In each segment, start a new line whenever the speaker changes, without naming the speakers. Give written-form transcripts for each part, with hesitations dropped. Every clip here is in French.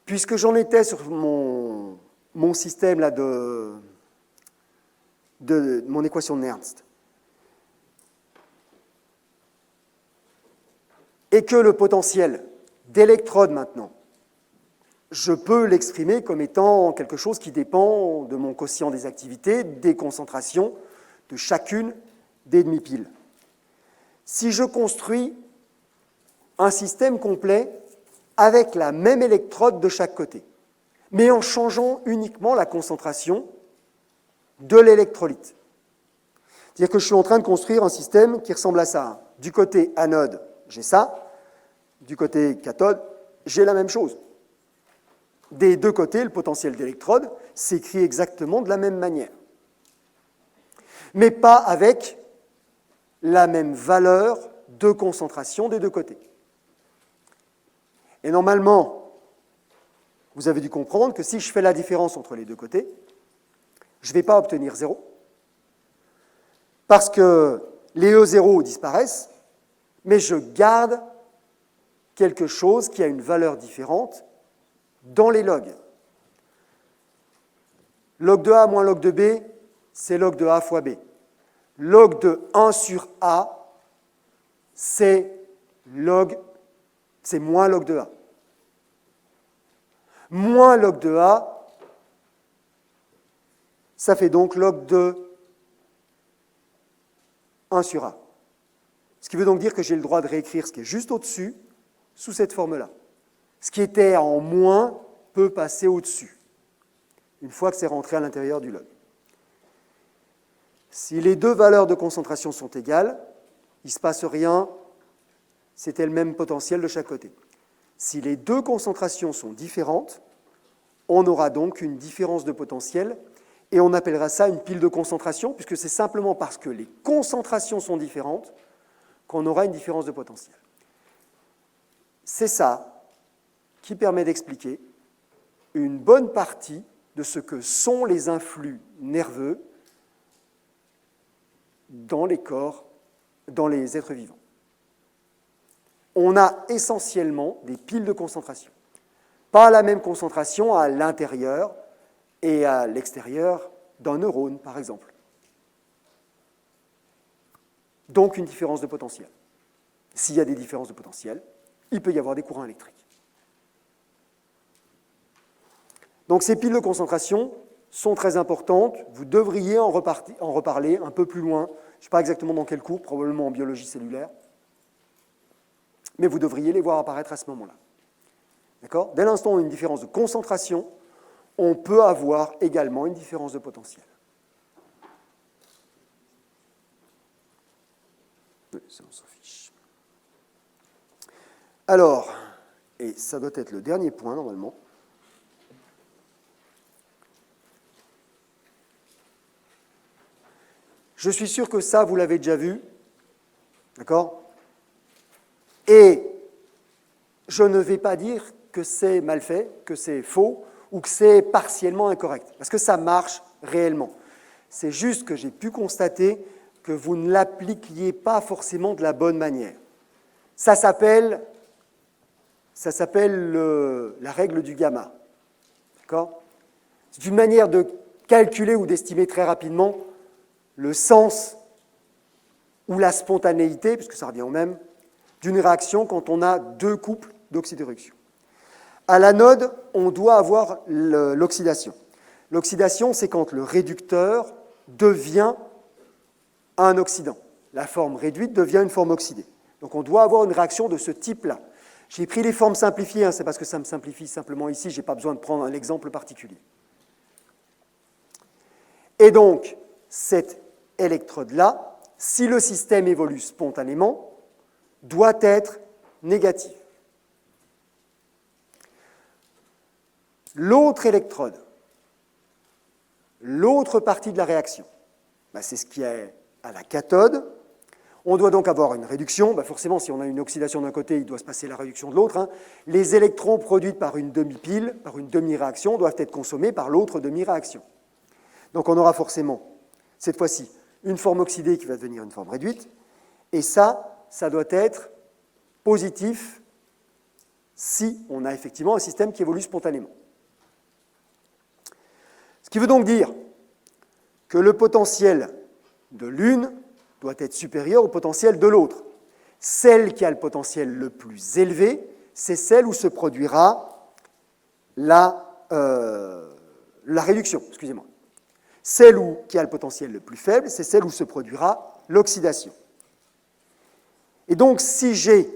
Puisque j'en étais sur mon système là de mon équation de Nernst, et que le potentiel d'électrode maintenant, je peux l'exprimer comme étant quelque chose qui dépend de mon quotient des activités, des concentrations de chacune des demi-piles. Si je construis un système complet avec la même électrode de chaque côté, mais en changeant uniquement la concentration de l'électrolyte. C'est-à-dire que je suis en train de construire un système qui ressemble à ça. Du côté anode, j'ai ça. Du côté cathode, j'ai la même chose. Des deux côtés, le potentiel d'électrode s'écrit exactement de la même manière. Mais pas avec la même valeur de concentration des deux côtés. Et normalement, vous avez dû comprendre que si je fais la différence entre les deux côtés, je ne vais pas obtenir 0, parce que les E0 disparaissent, mais je garde quelque chose qui a une valeur différente dans les logs. Log de A moins log de B, c'est log de A fois B. Log de 1 sur A, c'est moins log de A. Moins log de A, ça fait donc log de 1 sur A. Ce qui veut donc dire que j'ai le droit de réécrire ce qui est juste au-dessus sous cette forme-là. Ce qui était en moins peut passer au-dessus, une fois que c'est rentré à l'intérieur du log. Si les deux valeurs de concentration sont égales, il ne se passe rien, c'était le même potentiel de chaque côté. Si les deux concentrations sont différentes, on aura donc une différence de potentiel, et on appellera ça une pile de concentration, puisque c'est simplement parce que les concentrations sont différentes qu'on aura une différence de potentiel. C'est ça qui permet d'expliquer une bonne partie de ce que sont les influx nerveux dans les corps, dans les êtres vivants. On a essentiellement des piles de concentration. Pas la même concentration à l'intérieur et à l'extérieur d'un neurone, par exemple. Donc une différence de potentiel. S'il y a des différences de potentiel, il peut y avoir des courants électriques. Donc ces piles de concentration sont très importantes. Vous devriez en reparler un peu plus loin. Je ne sais pas exactement dans quel cours, probablement en biologie cellulaire. Mais vous devriez les voir apparaître à ce moment-là. D'accord ? Dès l'instant où on a une différence de concentration, on peut avoir également une différence de potentiel. Ça, on s'en fiche. Alors, et ça doit être le dernier point normalement. Je suis sûr que ça, vous l'avez déjà vu. D'accord ? Et je ne vais pas dire que c'est mal fait, que c'est faux, ou que c'est partiellement incorrect, parce que ça marche réellement. C'est juste que j'ai pu constater que vous ne l'appliquiez pas forcément de la bonne manière. Ça s'appelle la règle du gamma. D'accord ? C'est une manière de calculer ou d'estimer très rapidement le sens ou la spontanéité, puisque ça revient au même, d'une réaction quand on a deux couples d'oxydéruction. À l'anode, on doit avoir l'oxydation. L'oxydation, c'est quand le réducteur devient un oxydant. La forme réduite devient une forme oxydée. Donc on doit avoir une réaction de ce type-là. J'ai pris les formes simplifiées, c'est parce que ça me simplifie simplement ici, je n'ai pas besoin de prendre un exemple particulier. Et donc, cette électrode-là, si le système évolue spontanément, doit être négative. L'autre électrode, l'autre partie de la réaction, c'est ce qui est à la cathode. On doit donc avoir une réduction. Forcément, si on a une oxydation d'un côté, il doit se passer la réduction de l'autre. Les électrons produits par une demi-pile, par une demi-réaction, doivent être consommés par l'autre demi-réaction. Donc on aura forcément, cette fois-ci, une forme oxydée qui va devenir une forme réduite. Et ça doit être positif si on a effectivement un système qui évolue spontanément. Ce qui veut donc dire que le potentiel de l'une doit être supérieur au potentiel de l'autre. Celle qui a le potentiel le plus élevé, c'est celle où se produira la réduction. Excusez-moi. Celle qui a le potentiel le plus faible, c'est celle où se produira l'oxydation. Et donc, si j'ai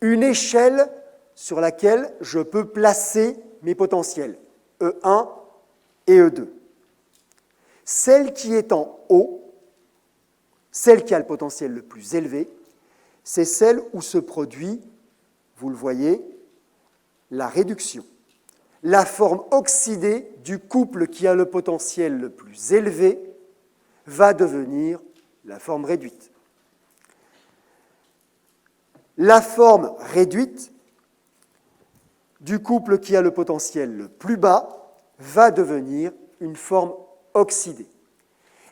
une échelle sur laquelle je peux placer mes potentiels, E1 et E2, celle qui est en haut, celle qui a le potentiel le plus élevé, c'est celle où se produit, vous le voyez, la réduction. La forme oxydée du couple qui a le potentiel le plus élevé va devenir la forme réduite. La forme réduite du couple qui a le potentiel le plus bas va devenir une forme oxydée.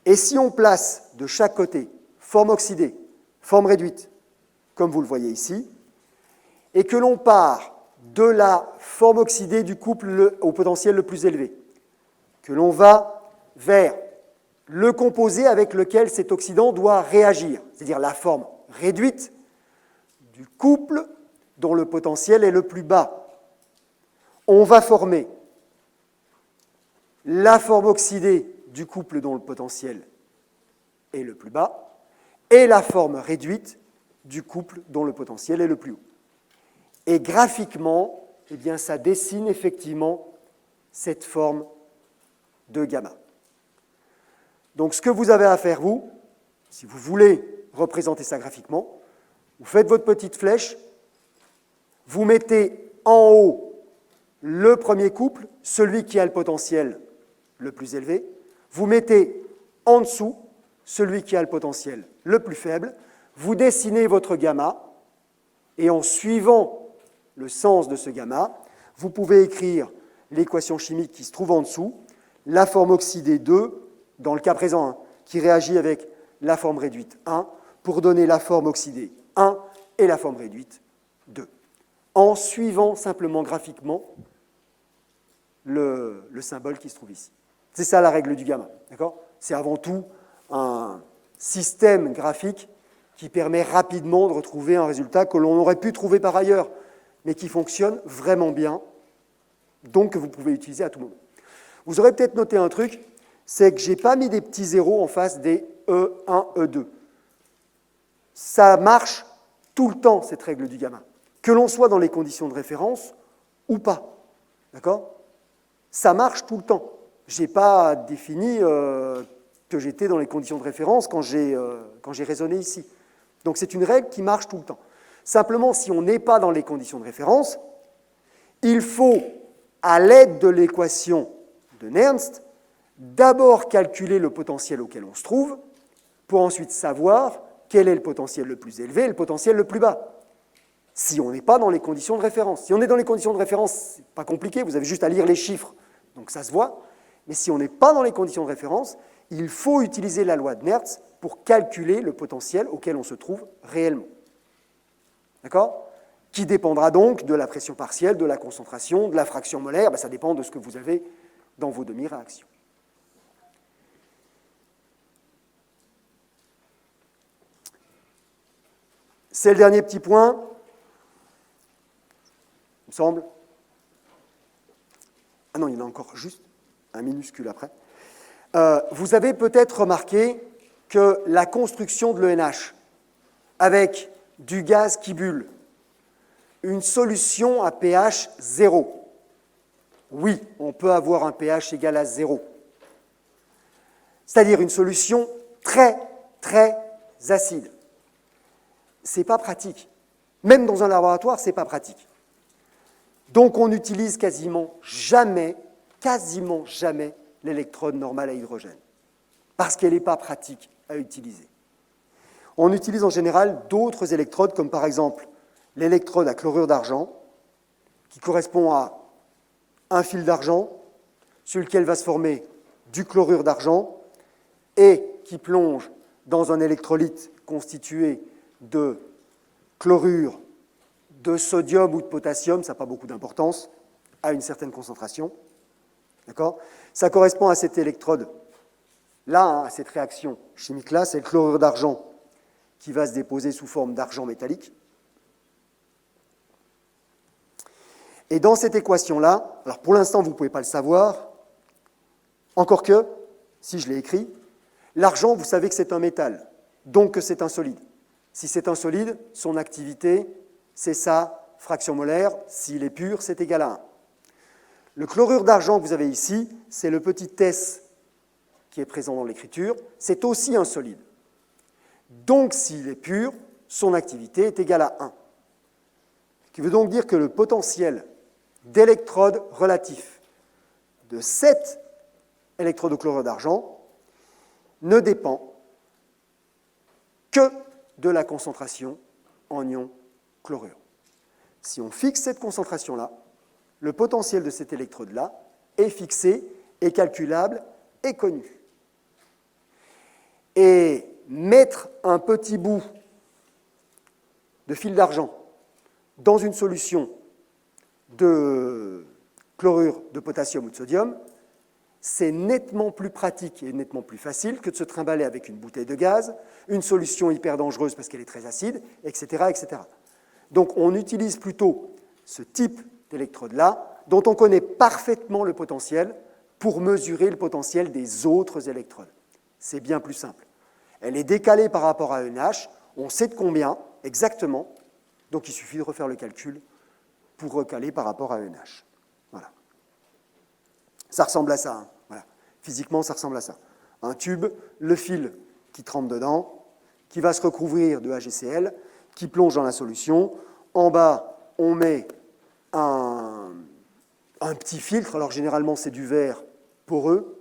Et si on place de chaque côté forme oxydée, forme réduite, comme vous le voyez ici, et que l'on part de la forme oxydée du couple au potentiel le plus élevé, que l'on va vers le composé avec lequel cet oxydant doit réagir, c'est-à-dire la forme réduite du couple dont le potentiel est le plus bas, on va former la forme oxydée du couple dont le potentiel est le plus bas et la forme réduite du couple dont le potentiel est le plus haut. Et graphiquement, eh bien, ça dessine effectivement cette forme de gamma. Donc, ce que vous avez à faire, vous, si vous voulez représenter ça graphiquement, vous faites votre petite flèche, vous mettez en haut le premier couple, celui qui a le potentiel le plus élevé, vous mettez en dessous celui qui a le potentiel le plus faible, vous dessinez votre gamma, et en suivant le sens de ce gamma, vous pouvez écrire l'équation chimique qui se trouve en dessous, la forme oxydée 2, dans le cas présent, hein, qui réagit avec la forme réduite 1, pour donner la forme oxydée 1 et la forme réduite 2, en suivant simplement graphiquement le symbole qui se trouve ici. C'est ça la règle du gamma, d'accord ? C'est avant tout un système graphique qui permet rapidement de retrouver un résultat que l'on aurait pu trouver par ailleurs, mais qui fonctionne vraiment bien, donc que vous pouvez utiliser à tout moment. Vous aurez peut-être noté un truc, c'est que je n'ai pas mis des petits zéros en face des E1, E2. Ça marche tout le temps, cette règle du gamma, que l'on soit dans les conditions de référence ou pas. D'accord ? Ça marche tout le temps. Je n'ai pas défini que j'étais dans les conditions de référence quand j'ai raisonné ici. Donc c'est une règle qui marche tout le temps. Simplement, si on n'est pas dans les conditions de référence, il faut, à l'aide de l'équation de Nernst, d'abord calculer le potentiel auquel on se trouve, pour ensuite savoir quel est le potentiel le plus élevé et le potentiel le plus bas. Si on n'est pas dans les conditions de référence. Si on est dans les conditions de référence, ce n'est pas compliqué, vous avez juste à lire les chiffres, donc ça se voit. Mais si on n'est pas dans les conditions de référence, il faut utiliser la loi de Nernst pour calculer le potentiel auquel on se trouve réellement. D'accord ? Qui dépendra donc de la pression partielle, de la concentration, de la fraction molaire, ça dépend de ce que vous avez dans vos demi-réactions. C'est le dernier petit point, il me semble. Ah non, il y en a encore juste un minuscule après. Vous avez peut-être remarqué que la construction de l'ENH avec du gaz qui bulle, une solution à pH 0. Oui, on peut avoir un pH égal à 0. C'est-à-dire une solution très, très acide. Ce n'est pas pratique. Même dans un laboratoire, ce n'est pas pratique. Donc on n'utilise quasiment jamais l'électrode normale à hydrogène, parce qu'elle n'est pas pratique à utiliser. On utilise en général d'autres électrodes, comme par exemple l'électrode à chlorure d'argent, qui correspond à un fil d'argent sur lequel va se former du chlorure d'argent et qui plonge dans un électrolyte constitué de chlorure de sodium ou de potassium, ça n'a pas beaucoup d'importance, à une certaine concentration. D'accord ? Ça correspond à cette électrode-là, hein, à cette réaction chimique-là, c'est le chlorure d'argent qui va se déposer sous forme d'argent métallique. Et dans cette équation-là, alors pour l'instant, vous ne pouvez pas le savoir, encore que, si je l'ai écrit, l'argent, vous savez que c'est un métal, donc que c'est un solide. Si c'est un solide, son activité, c'est sa fraction molaire. S'il est pur, c'est égal à 1. Le chlorure d'argent que vous avez ici, c'est le petit S qui est présent dans l'écriture, c'est aussi un solide. Donc, s'il est pur, son activité est égale à 1. Ce qui veut donc dire que le potentiel d'électrode relatif de cet électrode au chlorure d'argent ne dépend que de la concentration en ion chlorure. Si on fixe cette concentration-là, le potentiel de cet électrode-là est fixé, est calculable, est connu. Et mettre un petit bout de fil d'argent dans une solution de chlorure de potassium ou de sodium, c'est nettement plus pratique et nettement plus facile que de se trimballer avec une bouteille de gaz, une solution hyper dangereuse parce qu'elle est très acide, etc., etc. Donc on utilise plutôt ce type d'électrode-là, dont on connaît parfaitement le potentiel, pour mesurer le potentiel des autres électrodes. C'est bien plus simple. Elle est décalée par rapport à ENH, on sait de combien exactement, donc il suffit de refaire le calcul pour recaler par rapport à ENH. Voilà. Ça ressemble à ça. Hein. Voilà. Physiquement, ça ressemble à ça. Un tube, le fil qui trempe dedans, qui va se recouvrir de HCl, qui plonge dans la solution. En bas, on met un petit filtre. Alors généralement, c'est du verre poreux,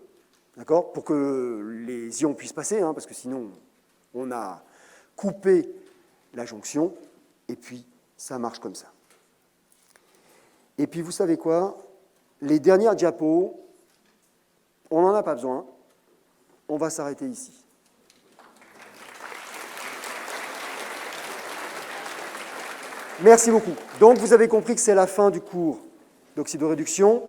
d'accord, pour que les ions puissent passer, hein, parce que sinon, on a coupé la jonction, et puis ça marche comme ça. Et puis, vous savez quoi ? Les dernières diapos, on n'en a pas besoin. On va s'arrêter ici. Merci beaucoup. Donc, vous avez compris que c'est la fin du cours d'oxydoréduction.